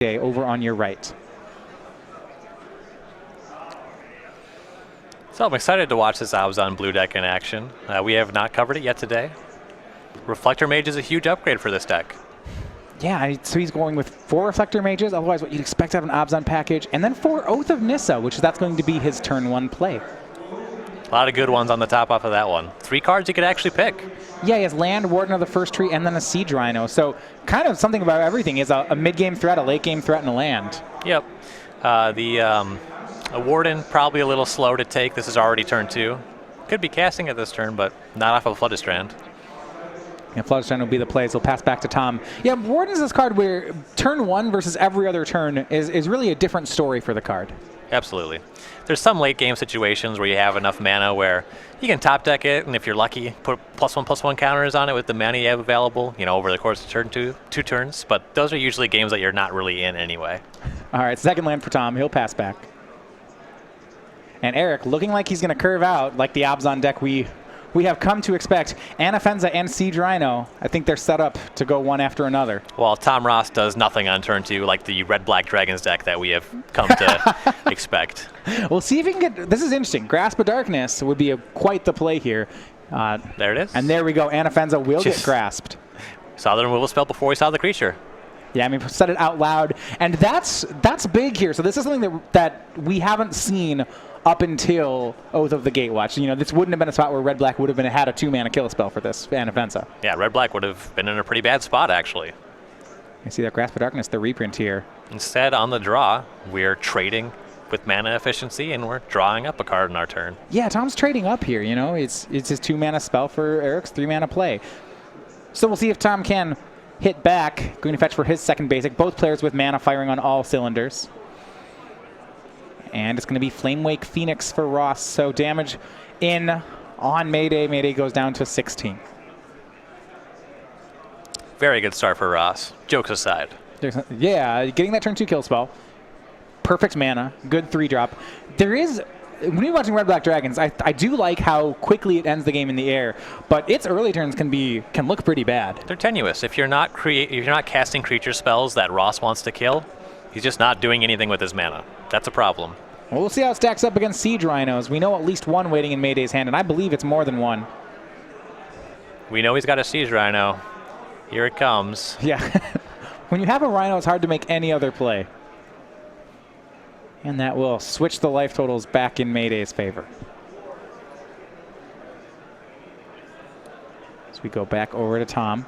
over on your right. So I'm excited to watch this Abzan blue deck in action. We have not covered it yet today. Reflector Mage is a huge upgrade for this deck. Yeah, so he's going with 4 Reflector Mages, otherwise what you'd expect out of an Abzan package, and then 4 Oath of Nissa, which that's going to be his turn 1 play. A lot of good ones on the top off of that one. 3 cards you could actually pick. Yeah, he has Land, Warden of the First Tree, and then a Siege Rhino. So kind of something about everything. He has a mid-game threat, a late-game threat, and a land. Yep. A Warden, probably a little slow to take. This is already turn 2. Could be casting at this turn, but not off of Flooded Strand. Yeah, Flooded Strand will be the plays. He'll pass back to Tom. Yeah, Warden is this card where turn 1 versus every other turn is really a different story for the card. Absolutely. There's some late game situations where you have enough mana where you can top deck it, and if you're lucky, put +1/+1 counters on it with the mana you have available, over the course of turn 2 turns. But those are usually games that you're not really in anyway. All right, second land for Tom. He'll pass back. And Eric, looking like he's going to curve out like the Abzan deck we have come to expect. Anafenza and Siege Rhino, I think they're set up to go one after another. Well, Tom Ross does nothing on turn 2 like the Red-Black Dragons deck that we have come to expect. We'll see if he can get... This is interesting. Grasp of Darkness would be quite the play here. There it is. And there we go. Anafenza will get grasped. Saw the removal spell before we saw the creature. Yeah, I mean, said it out loud. And that's big here. So this is something that we haven't seen up until Oath of the Gatewatch. This wouldn't have been a spot where Red-Black would have had a 2-mana kill spell for this Anafenza. Yeah, Red-Black would have been in a pretty bad spot, actually. You see that Grasp of Darkness, the reprint here. Instead, on the draw, we're trading with mana efficiency, and we're drawing up a card in our turn. Yeah, Tom's trading up here, It's his 2-mana spell for Eric's 3-mana play. So we'll see if Tom can hit back. Going to fetch for his second basic. Both players with mana firing on all cylinders. And it's going to be Flamewake Phoenix for Ross. So damage in on Mayday. Mayday goes down to 16. Very good start for Ross. Jokes aside. Yeah, getting that turn 2 kill spell. Perfect mana. Good 3-drop. There is... When you're watching Red-Black Dragons, I do like how quickly it ends the game in the air, but its early turns can look pretty bad. They're tenuous. If you're not casting creature spells that Ross wants to kill, he's just not doing anything with his mana. That's a problem. Well, we'll see how it stacks up against Siege Rhinos. We know at least one waiting in Mayday's hand, and I believe it's more than one. We know he's got a Siege Rhino. Here it comes. Yeah. When you have a Rhino, it's hard to make any other play. And that will switch the life totals back in Mayday's favor. So we go back over to Tom.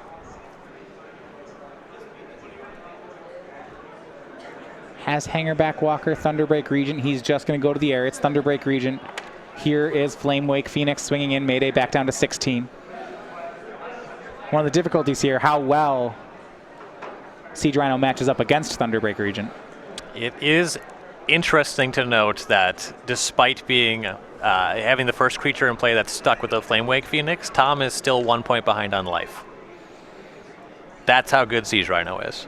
Has Hangerback Walker, Thunderbreak Regent. He's just going to go to the air. It's Thunderbreak Regent. Here is Flamewake Phoenix swinging in. Mayday back down to 16. One of the difficulties here, how well Siege Rhino matches up against Thunderbreak Regent. It is interesting to note that despite being having the first creature in play that's stuck with the Flamewake Phoenix, Tom is still 1 point behind on life. That's how good Siege Rhino is.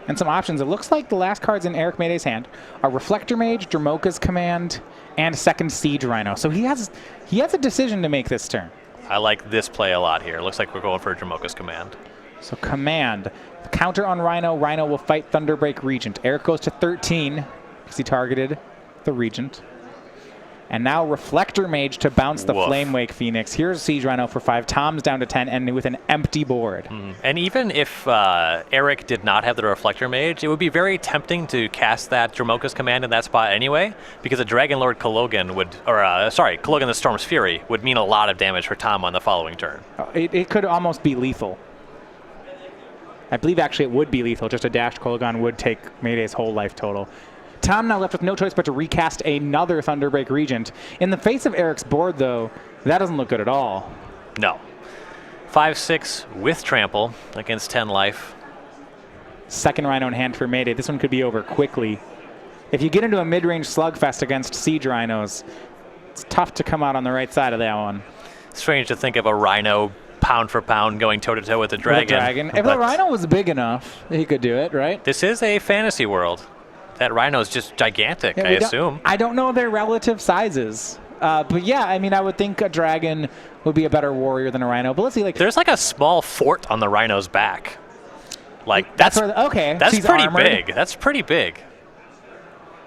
And some options. It looks like the last cards in Eric Mayday's hand are Reflector Mage, Dromoka's Command, and second Siege Rhino. So he has a decision to make this turn. I like this play a lot here. Looks like we're going for Dromoka's Command. So Command. Counter on Rhino. Rhino will fight Thunderbreak Regent. Eric goes to 13 because he targeted the Regent. And now Reflector Mage to bounce the Flamewake Phoenix. Here's Siege Rhino for 5. Tom's down to 10 and with an empty board. And even if Eric did not have the Reflector Mage, it would be very tempting to cast that Dromoka's Command in that spot anyway, because a Dragon Lord Kalogan would, Kalogan the Storm's Fury would mean a lot of damage for Tom on the following turn. It could almost be lethal. I believe actually it would be lethal. Just a dashed Kalogan would take Mayday's whole life total. Tom now left with no choice but to recast another Thunderbreak Regent. In the face of Eric's board, though, that doesn't look good at all. No. 5/6 with trample against 10 life. Second Rhino in hand for Mayday. This one could be over quickly. If you get into a mid-range slugfest against Siege Rhinos, it's tough to come out on the right side of that one. Strange to think of a Rhino pound for pound going toe-to-toe with a dragon. If the Rhino was big enough, he could do it, right? This is a fantasy world. That Rhino is just gigantic, I assume. I don't know their relative sizes. But yeah, I mean, I would think a dragon would be a better warrior than a Rhino. But let's see, there's like a small fort on the Rhino's back. Like, okay. That's She's pretty armored. big. That's pretty big.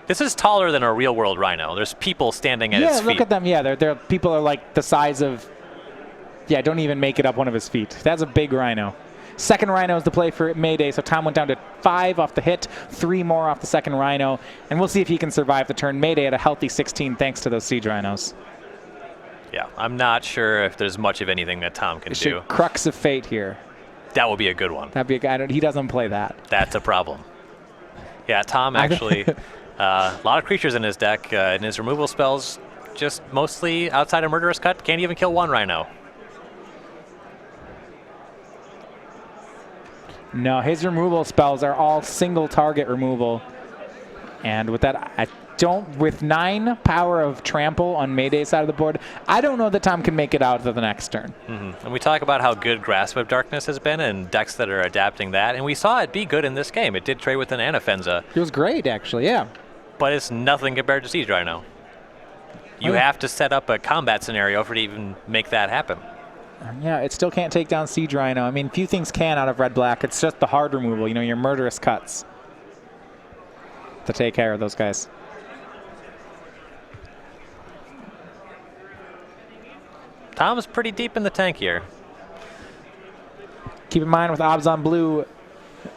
This is taller than a real-world rhino. There's people standing at its feet. Yeah, look at them. Yeah, they're people are like the size of. Yeah, don't even make it up one of his feet. That's a big rhino. Second rhino is the play for Mayday, so Tom went down to 5 off the hit, 3 more off the second rhino, and we'll see if he can survive the turn. Mayday at a healthy 16 thanks to those siege rhinos. Yeah, I'm not sure if there's much of anything that Tom can do. Crux of Fate here. That would be a good one. That'd be a guy. He doesn't play that. That's a problem. Yeah, Tom actually, a lot of creatures in his deck, and his removal spells just mostly outside of Murderous Cut. Can't even kill one rhino. No, his removal spells are all single target removal. And with that, with 9 power of trample on Mayday's side of the board, I don't know that Tom can make it out to the next turn. And we talk about how good Grasp of Darkness has been and decks that are adapting that, and we saw it be good in this game. It did trade with an Anafenza. It was great, actually, yeah. But it's nothing compared to Siege Rhino. You have to set up a combat scenario for it to even make that happen. Yeah, it still can't take down Siege Rhino. I mean, few things can out of red-black. It's just the hard removal, your Murderous Cuts to take care of those guys. Tom's pretty deep in the tank here. Keep in mind, with Obs on blue,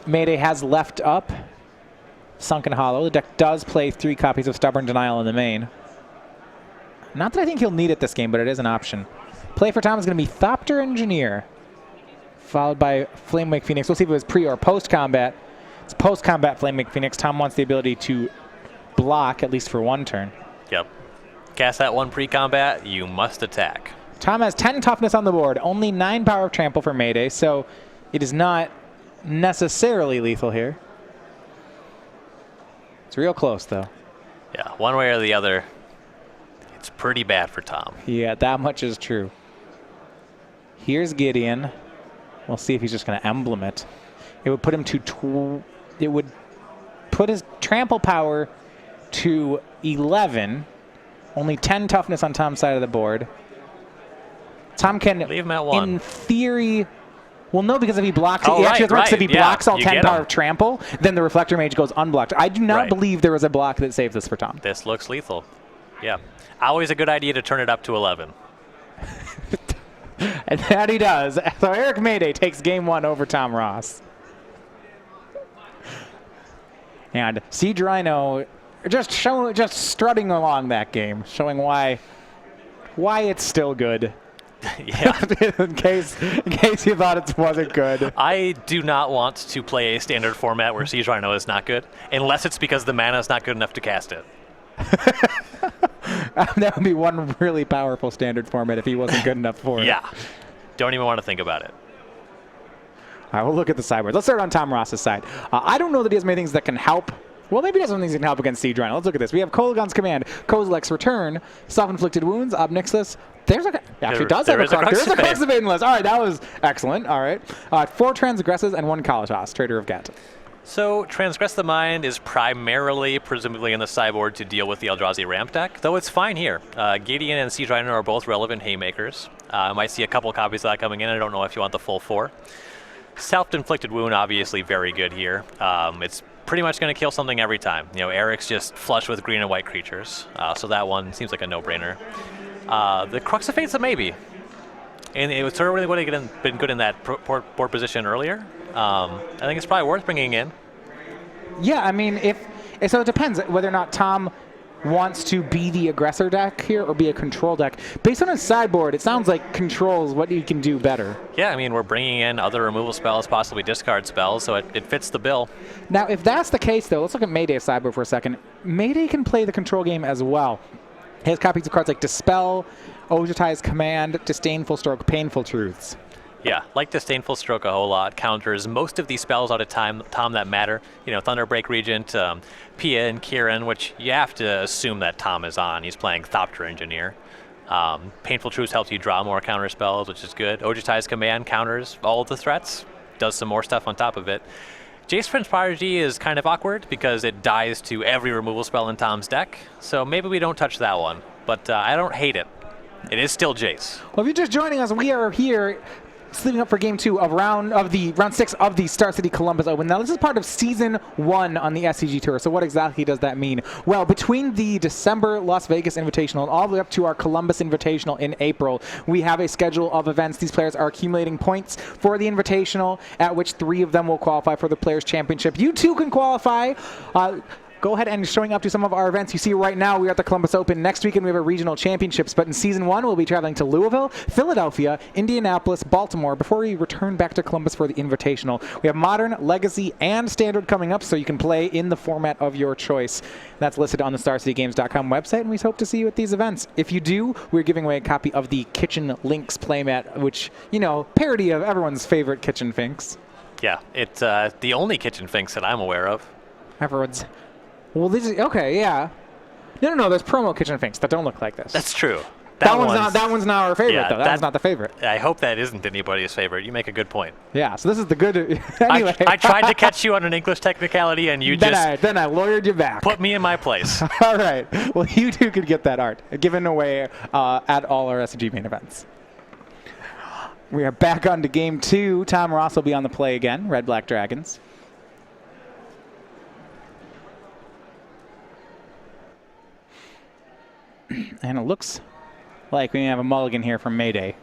Mayday has left up Sunken Hollow. The deck does play 3 copies of Stubborn Denial in the main. Not that I think he'll need it this game, but it is an option. Play for Tom is going to be Thopter Engineer, followed by Flamewake Phoenix. We'll see if it was pre or post-combat. It's post-combat Flamewake Phoenix. Tom wants the ability to block, at least for 1 turn. Yep. Cast that 1 pre-combat, you must attack. Tom has 10 toughness on the board, only 9 power of trample for Mayday, so it is not necessarily lethal here. It's real close, though. Yeah, one way or the other, it's pretty bad for Tom. Yeah, that much is true. Here's Gideon. We'll see if he's just going to emblem it. It would put him to it would put his trample power to 11. Only 10 toughness on Tom's side of the board. Tom can, leave him at 1. In theory, well, no, because if he blocks, oh, he actually right, if he blocks all 10 power him. of trample, then the Reflector Mage goes unblocked. I do not believe there was a block that saved this for Tom. This looks lethal. Yeah. Always a good idea to turn it up to 11. And that he does. So Eric Mayday takes game 1 over Tom Ross. And Siege Rhino just strutting along that game, showing why it's still good. Yeah. in case you thought it wasn't good. I do not want to play a standard format where Siege Rhino is not good, unless it's because the mana is not good enough to cast it. That would be one really powerful standard format if he wasn't good enough for it. Yeah. Don't even want to think about it. All right, we'll look at the sideboard. Let's start on Tom Ross's side. I don't know that he has many things that can help. Well, maybe he has some things that can help against Siege Rhino. Let's look at this. We have Kolaghan's Command, Kozilek's Return, Self-Inflicted Wounds, Obnixilus. There's a Crux of Adenless. All right, that was excellent. All right. 4 Transgresses and 1 Kalatas, Trader of Get. So Transgress the Mind is primarily, presumably, in the sideboard to deal with the Eldrazi ramp deck, though it's fine here. Gideon and Siege Rhino are both relevant haymakers. I might see a couple copies of that coming in. I don't know if you want the full 4. Self-Inflicted Wound, obviously very good here. It's pretty much going to kill something every time. Eric's just flush with green and white creatures, so that one seems like a no-brainer. The Crux of Fate's a maybe. And it certainly would have been good in that board position earlier. I think it's probably worth bringing in. Yeah, I mean, so it depends whether or not Tom wants to be the aggressor deck here or be a control deck. Based on his sideboard, it sounds like control is what he can do better. Yeah, I mean, we're bringing in other removal spells, possibly discard spells, so it fits the bill. Now, if that's the case, though, let's look at Mayday's sideboard for a second. Mayday can play the control game as well. He has copies of cards like Dispel, Ojutai's Command, Disdainful Stroke, Painful Truths. Yeah, like Disdainful Stroke a whole lot. Counters most of these spells out of Tom that matter. Thunderbreak Regent, Pia and Kieran, which you have to assume that Tom is on. He's playing Thopter Engineer. Painful Truths helps you draw more counter spells, which is good. Ojutai's Command counters all of the threats, does some more stuff on top of it. Jace Prince Prodigy is kind of awkward because it dies to every removal spell in Tom's deck, so maybe we don't touch that one. But I don't hate it. It is still Jace. Well, if you're just joining us, we are here Sleeping up for game 2 of round 6 of the Star City Columbus Open. Now this is part of season 1 on the SCG Tour. So what exactly does that mean? Well, between the December Las Vegas Invitational and all the way up to our Columbus Invitational in April, we have a schedule of events. These players are accumulating points for the Invitational, at which 3 of them will qualify for the Players Championship. You too can qualify. Go ahead and showing up to some of our events. You see right now we are at the Columbus Open. Next weekend we have a regional championships, but in season 1 we'll be traveling to Louisville, Philadelphia, Indianapolis, Baltimore before we return back to Columbus for the Invitational. We have Modern, Legacy, and Standard coming up, so you can play in the format of your choice. That's listed on the StarCityGames.com website, and we hope to see you at these events. If you do, we're giving away a copy of the Kitchen Links playmat, which, you know, parody of everyone's favorite Kitchen Finks. Yeah, it's the only Kitchen Finks that I'm aware of. Everyone's... Well, this is okay. Yeah. No. There's promo Kitchen Finks that don't look like this. That's true. That one's not our favorite though. That's not the favorite. I hope that isn't anybody's favorite. You make a good point. Yeah. So this is the good. Anyway, I tried to catch you on an English technicality, and you then I lawyered you back. Put me in my place. All right. Well, you too could get that art given away at all our SCG main events. We are back on to game 2. Tom Ross will be on the play again. Red Black Dragons. And it looks like we have a mulligan here from Mayday.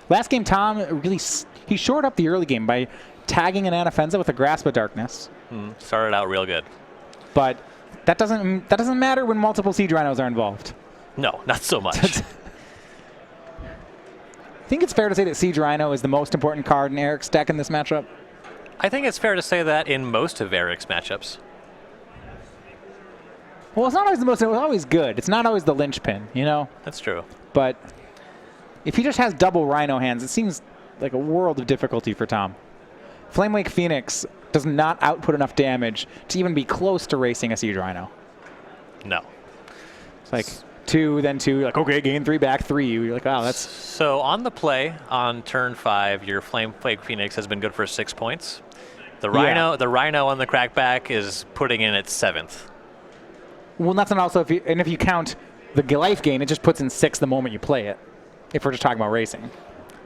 Last game, Tom he shored up the early game by tagging an Anafenza with a Grasp of Darkness. Started out real good. But that doesn't matter when multiple Siege Rhinos are involved. No, not so much. I think it's fair to say that Siege Rhino is the most important card in Eric's deck in this matchup. I think it's fair to say that in most of Eric's matchups. Well, it's not always the most. It's always good. It's not always the linchpin, you know? That's true. But if he just has double Rhino hands, it seems like a world of difficulty for Tom. Flamewake Phoenix does not output enough damage to even be close to racing a Siege Rhino. No. It's like 2, then 2. You're like, okay, gain 3, back 3. You're like, wow, that's... So on the play, on turn 5, your Flamewake Phoenix has been good for 6 points. The Rhino on the crackback is putting in its 7th. Well, that's not also if you count the life gain, it just puts in 6 the moment you play it. If we're just talking about racing.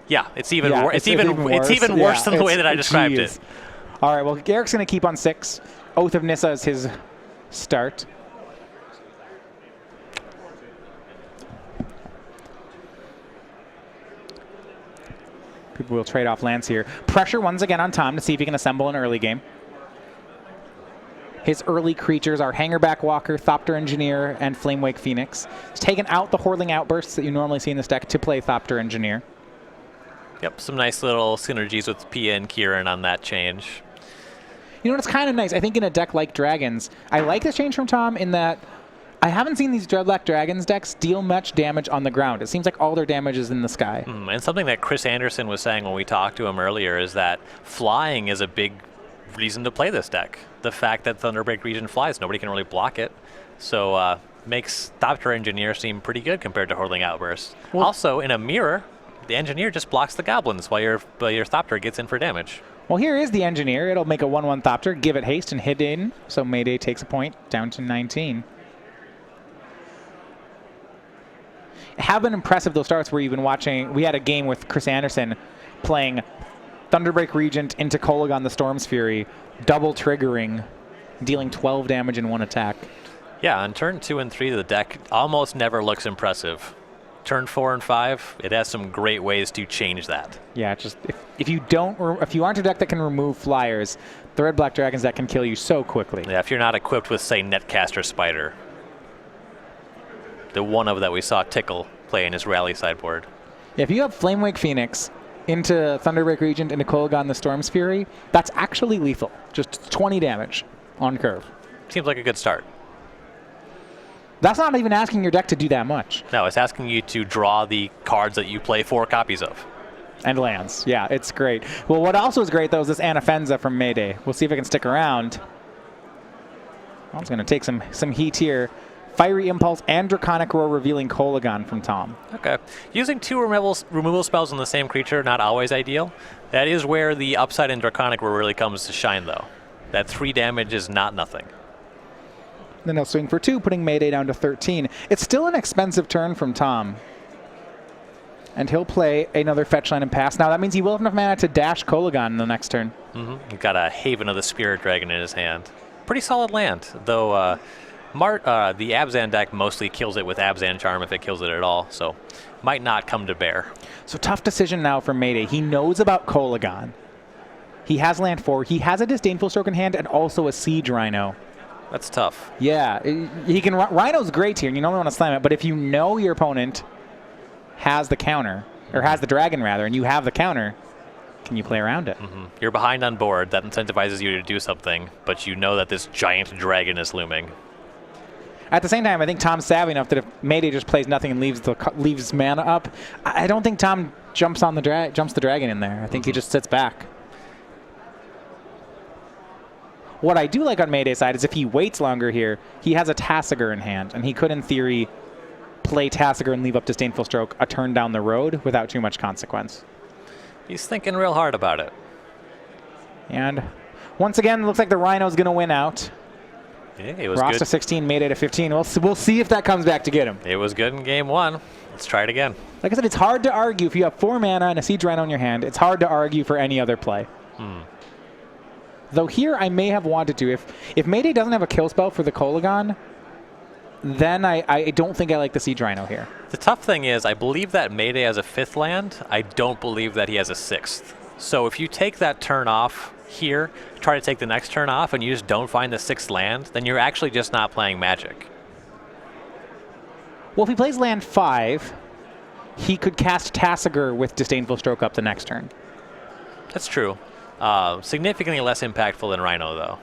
Yeah, it's even worse than the way that I described it. All right, well, Eric's going to keep on 6. Oath of Nissa is his start. People will trade off lands here. Pressure once again on Tom to see if he can assemble an early game. His early creatures are Hangerback Walker, Thopter Engineer, and Flamewake Phoenix. He's taken out the Hordeling Outbursts that you normally see in this deck to play Thopter Engineer. Yep, some nice little synergies with Pia and Kieran on that change. You know, it's kind of nice. I think in a deck like Dragons, I like this change from Tom in that I haven't seen these Red Black Dragons decks deal much damage on the ground. It seems like all their damage is in the sky. And something that Chris Anderson was saying when we talked to him earlier is that flying is a big reason to play this deck. The fact that Thunderbreak Region flies, nobody can really block it. So makes Thopter Engineer seem pretty good compared to Hordeling Outburst. Well, also, in a mirror, the Engineer just blocks the Goblins while your Thopter gets in for damage. Well, here is the Engineer. It'll make a 1/1 Thopter, give it haste, and hit in. So Mayday takes a point down to 19. Have been impressive, those starts where you've been watching. We had a game with Chris Anderson playing Thunderbreak Regent into Kolagon the Storm's Fury, double triggering, dealing 12 damage in 1 attack. Yeah, on turn 2 and 3, the deck almost never looks impressive. Turn 4 and 5, it has some great ways to change that. Yeah, just if you aren't a deck that can remove flyers, the Red Black Dragons deck can kill you so quickly. Yeah, if you're not equipped with, say, Netcaster Spider, the one of that we saw Tickle play in his rally sideboard. Yeah, if you have Flamewake Phoenix into Thunderbreak Regent into Kolagon the Storm's Fury, that's actually lethal. Just 20 damage on curve. Seems like a good start. That's not even asking your deck to do that much. No, it's asking you to draw the cards that you play 4 copies of. And lands. Yeah, it's great. Well, what also is great, though, is this Anafenza from Mayday. We'll see if it can stick around. Well, it's going to take some heat here. Fiery Impulse and Draconic Roar revealing Kolagon from Tom. Okay. Using 2 removal spells on the same creature, not always ideal. That is where the upside in Draconic Roar really comes to shine, though. That 3 damage is not nothing. Then he'll swing for 2, putting Mayday down to 13. It's still an expensive turn from Tom. And he'll play another fetch land and pass. Now that means he will have enough mana to dash Kolagon in the next turn. He's got a Haven of the Spirit Dragon in his hand. Pretty solid land, though the Abzan deck mostly kills it with Abzan Charm if it kills it at all, so might not come to bear. So tough decision now for Mayday. He knows about Kolagon. He has land 4. He has a Disdainful Stroke in hand and also a Siege Rhino. That's tough. Yeah, he can. Rhino's great here, and you don't want to slam it, but if you know your opponent has the counter, or has the dragon rather, and you have the counter, can you play around it? You're behind on board. That incentivizes you to do something, but you know that this giant dragon is looming. At the same time, I think Tom's savvy enough that if Mayday just plays nothing and leaves mana up, I don't think Tom jumps the dragon in there. I think he just sits back. What I do like on Mayday's side is if he waits longer here, he has a Tasigur in hand, and he could, in theory, play Tasigur and leave up Disdainful Stroke a turn down the road without too much consequence. He's thinking real hard about it. And once again, it looks like the Rhino's going to win out. Yeah, it was Ross good. to 16, Mayday to 15. We'll see if that comes back to get him. It was good in game 1. Let's try it again. Like I said, it's hard to argue. If you have 4 mana and a Siege Rhino in your hand, it's hard to argue for any other play. Though here I may have wanted to. If Mayday doesn't have a kill spell for the Kolagon, then I don't think I like the Siege Rhino here. The tough thing is, I believe that Mayday has a 5th land. I don't believe that he has a 6th. So if you take that turn off here, try to take the next turn off, and you just don't find the 6th land, then you're actually just not playing Magic. Well, if he plays land 5, he could cast Tasigur with Disdainful Stroke up the next turn. That's true. Significantly less impactful than Rhino, though.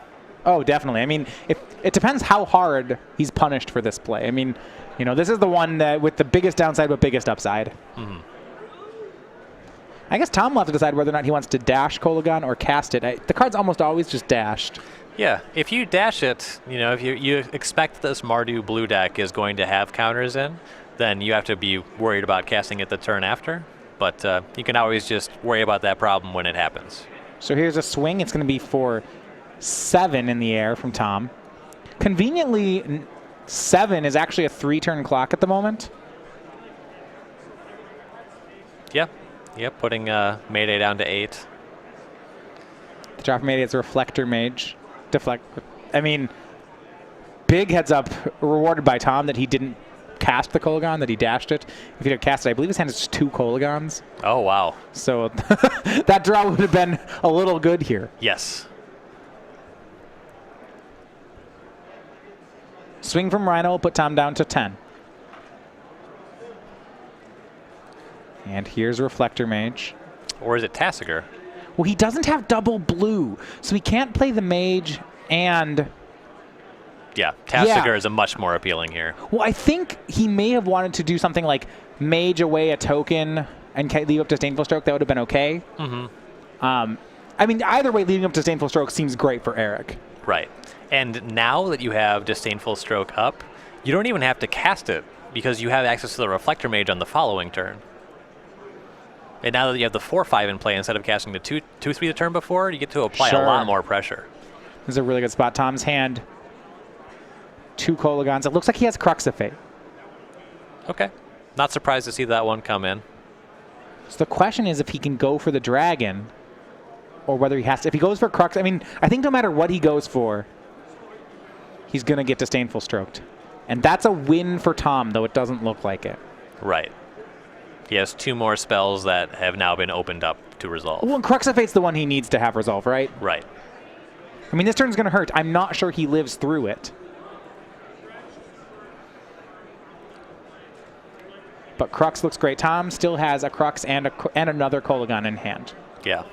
Oh, definitely. I mean, it depends how hard he's punished for this play. I mean, you know, this is the one that with the biggest downside but biggest upside. I guess Tom will have to decide whether or not he wants to dash Kolagon or cast it. The card's almost always just dashed. Yeah, if you dash it, you know, if you expect this Mardu blue deck is going to have counters in, then you have to be worried about casting it the turn after. But you can always just worry about that problem when it happens. So here's a swing. It's going to be for 7 in the air from Tom. Conveniently, 7 is actually a 3-turn clock at the moment. Yeah, putting Mayday down to 8. The drop Mayday is a Reflector Mage. I mean, big heads up rewarded by Tom that he didn't cast the Kolagon, that he dashed it. If he had cast it, I believe his hand is just 2 Kolagons. Oh, wow. So that draw would have been a little good here. Yes. Swing from Rhino will put Tom down to 10. And here's Reflector Mage. Or is it Tasigur? Well, he doesn't have double blue, so he can't play the Mage and... Yeah, Tasigur is a much more appealing here. Well, I think he may have wanted to do something like Mage away a token and leave up Disdainful Stroke. That would have been okay. I mean, either way, leaving up Disdainful Stroke seems great for Eric. Right. And now that you have Disdainful Stroke up, you don't even have to cast it because you have access to the Reflector Mage on the following turn. And now that you have the 4/5 in play instead of casting the 2/3 the turn before, you get to apply a lot more pressure. This is a really good spot. Tom's hand, 2 Kolagons. It looks like he has Crux of Fate. Okay. Not surprised to see that one come in. So the question is if he can go for the dragon or whether he has to. If he goes for Crux, I mean, I think no matter what he goes for, he's going to get Disdainful Stroked. And that's a win for Tom, though it doesn't look like it. Right. He has 2 more spells that have now been opened up to resolve. Well, and Crux of Fate's the one he needs to have resolve, right? Right. I mean, this turn's going to hurt. I'm not sure he lives through it. But Crux looks great. Tom still has a Crux and another Kolagon in hand. Yeah.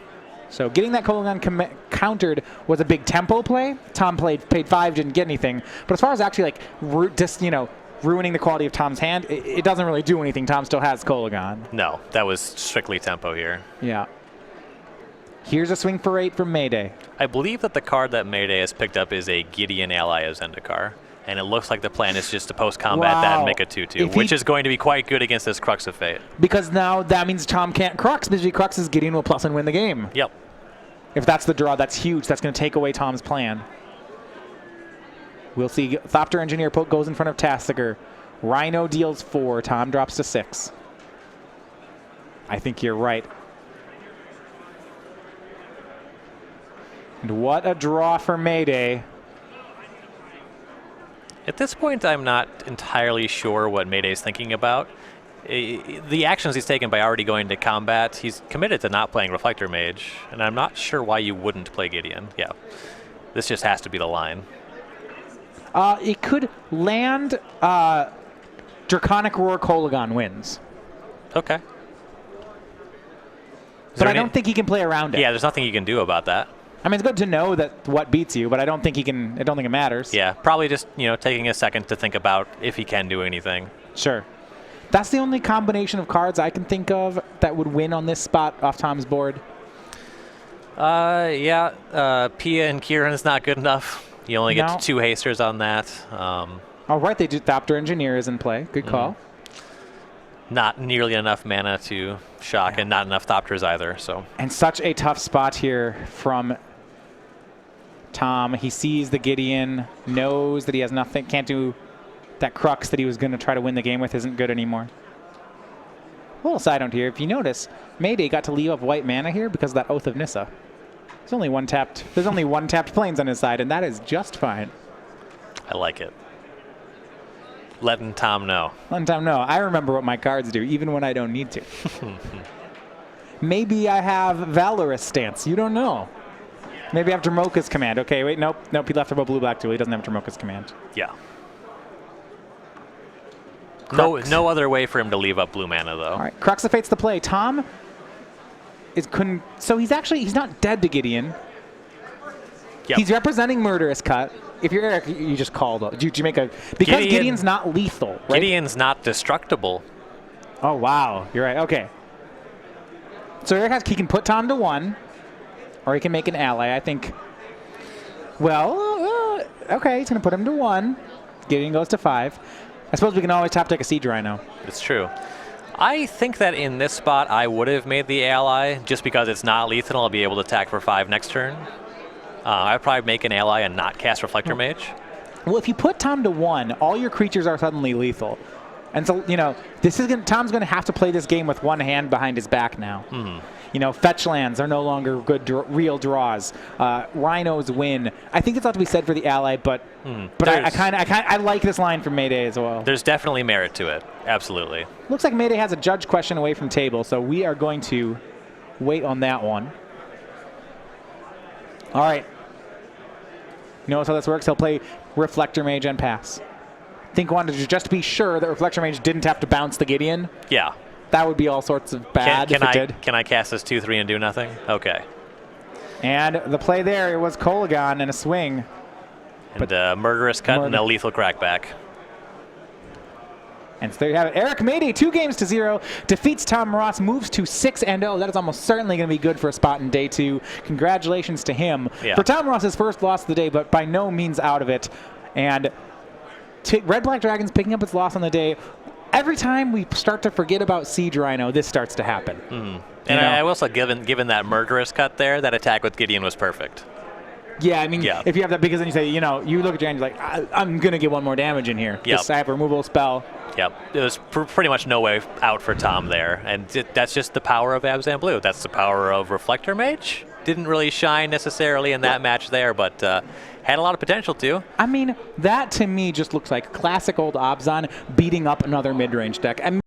So getting that Kolagon countered was a big tempo play. Tom paid 5, didn't get anything. But as far as actually like just, you know, ruining the quality of Tom's hand, it doesn't really do anything. Tom still has Kolagon. No, that was strictly tempo here. Yeah. Here's a swing for 8 from Mayday. I believe that the card that Mayday has picked up is a Gideon ally of Zendikar. And it looks like the plan is just to post-combat that and make a 2/2, which is going to be quite good against this Crux of Fate. Because now that means Tom can't Crux, because if he Cruxes, Gideon will plus and win the game. Yep. If that's the draw, that's huge. That's going to take away Tom's plan. We'll see. Thopter Engineer goes in front of Tasigur. Rhino deals 4. Tom drops to 6. I think you're right. And what a draw for Mayday. At this point, I'm not entirely sure what Mayday's thinking about. The actions he's taken by already going to combat, he's committed to not playing Reflector Mage, and I'm not sure why you wouldn't play Gideon. Yeah, this just has to be the line. It could land Draconic Roar Kolagon wins. Okay. But I don't think he can play around it. Yeah, there's nothing you can do about that. I mean, it's good to know that what beats you, but I don't think he can. I don't think it matters. Yeah, probably just taking a second to think about if he can do anything. Sure. That's the only combination of cards I can think of that would win on this spot off Tom's board. Yeah, Pia and Kieran's not good enough. You only get 2 hasters on that. All right, they do. Thopter Engineer is in play. Good call. Not nearly enough mana to shock, and not enough Thopters either. So. And such a tough spot here from Tom. He sees the Gideon, knows that he has nothing, can't do that Crux that he was going to try to win the game with isn't good anymore. A little side note here, if you notice, Mayday got to leave up white mana here because of that Oath of Nissa. There's only one tapped planes on his side, and that is just fine. I like it. Letting Tom know. Letting Tom know. I remember what my cards do, even when I don't need to. Maybe I have Valorous Stance. You don't know. Maybe I have Dromoka's Command. Okay, wait, nope. He left about blue-black too. He doesn't have Dromoka's Command. Yeah. No other way for him to leave up blue mana, though. All right, Crux of Fate's the play. Tom couldn't. So he's not dead to Gideon. Yep. He's representing Murderous Cut. If you're Eric, you just called. Did you make a because Gideon's not lethal, right? Gideon's not destructible. Oh wow, you're right. Okay. So Eric he can put Tom to 1, or he can make an ally. I think. Well, okay, he's gonna put him to 1. Gideon goes to 5. I suppose we can always top deck a Siege Rhino. It's true. I think that in this spot I would have made the ally just because it's not lethal. I'll be able to attack for 5 next turn. I'd probably make an ally and not cast Reflector Mage. Well, if you put Tom to 1, all your creatures are suddenly lethal. And so, Tom's going to have to play this game with one hand behind his back now. Fetch lands are no longer good real draws. Rhinos win. I think it's ought to be said for the ally, but I like this line from Mayday as well. There's definitely merit to it. Absolutely. Looks like Mayday has a judge question away from table, so we are going to wait on that one. All right. Knows how this works. He'll play Reflector Mage and pass. Think wanted to just be sure that Reflector Mage didn't have to bounce the Gideon. Yeah. That would be all sorts of bad if it did. Can I cast this 2/3 and do nothing? Okay. And the play there was Kolagon and a swing. And Murderous Cut and a lethal crackback. And so there you have it. Eric Mayday, 2-0, defeats Tom Ross, moves to 6-0. That is almost certainly going to be good for a spot in day 2. Congratulations to him. Yeah. For Tom Ross's first loss of the day, but by no means out of it. And Red Black Dragons picking up its loss on the day. Every time we start to forget about Siege Rhino, this starts to happen. And I will say, given that Murderous Cut there, that attack with Gideon was perfect. Yeah, I mean, if you have that, because then you say, you look at your hand, you're like, I'm going to get one more damage in here. Yep. I have a removal spell. Yep. There was pretty much no way out for Tom there. And that's just the power of Abzan Blue. That's the power of Reflector Mage. Didn't really shine necessarily in that match there, but had a lot of potential to. I mean, that to me just looks like classic old Abzan beating up another mid-range deck.